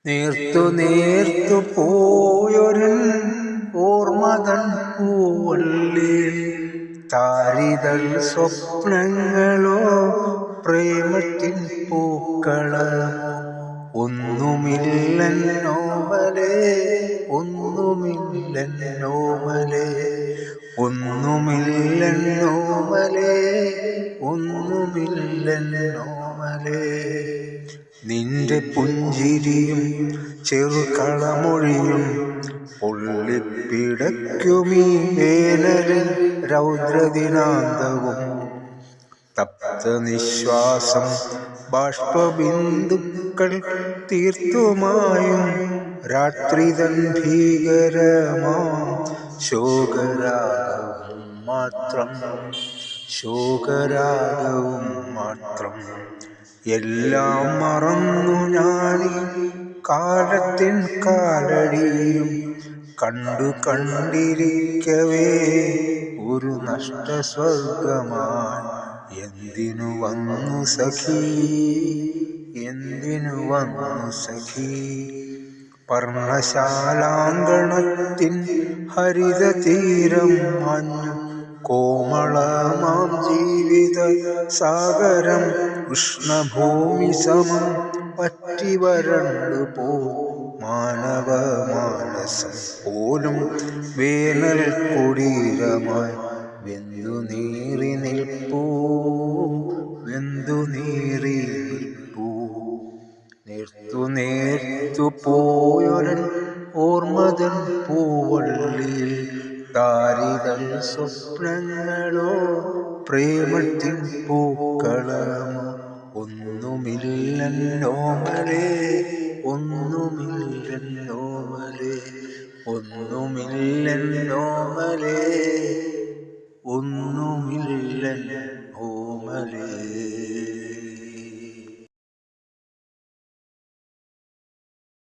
നേർത്തു പോയൊരൻ ഓർമ്മതൻ പൂവല്ലേ, താരിതൾ സ്വപ്നങ്ങളോ പ്രേമത്തിൻ പൂക്കളമോ. ഒന്നുമില്ലെന്നോമലേ, ഒന്നുമില്ലെന്നോമലേ, ഒന്നുമില്ലെന്നോമലേ, ഒന്നുമില്ലെന്നോമലേ. നിന്റെ പുഞ്ചിരിയും ചെറുകളമൊഴിയും പൊള്ളിപ്പിടയ്ക്കുമീ വേനലിൽ രൗദ്രദിനാന്തവും. തപ്തനിശ്വാസം ബാഷ്പബിന്ദുക്കൾ തീർത്തുമായും രാത്രിതൻ ഭീകരമാം ശോകരാഗവും മാത്രം, ശോകരാഗവും മാത്രം. എല്ലാം മറന്നു ഞാനീ കാലത്തിൻ കാലടിയും കണ്ടിരിക്കവേ ഒരു നഷ്ടസ്വർഗമായി. എന്തിനു വന്നു സഖി, എന്തിനു വന്നു സഖി. പർണശാലാങ്കണത്തിൻ ഹരിത തീരം മഞ്ഞു കോമളമാം ജീവിത സാഗരം ഉഷ്ണഭൂമി സമം പറ്റി വരണ്ടു പോ. മാനവ മാനസം പോലും വേനൽ കുടീരമായി വെന്തു നീറി നിൽപ്പൂ, വെന്തു നീറി നിൽപ്പൂ. നേർത്തു പോയൊരൻ ഓർമ്മതൻ പൂവള്ളിയിൽ, താരിതൾ സ്വപ്നങ്ങളോ പ്രേമത്തിൻ പൂക്കളമോ. ഒന്നുമില്ലെന്നോമലേ, ഒന്നുമില്ലെന്നോമലേ, ഒന്നുമില്ലെന്നോമലേ, ഒന്നുമില്ലെന്നോമലേ.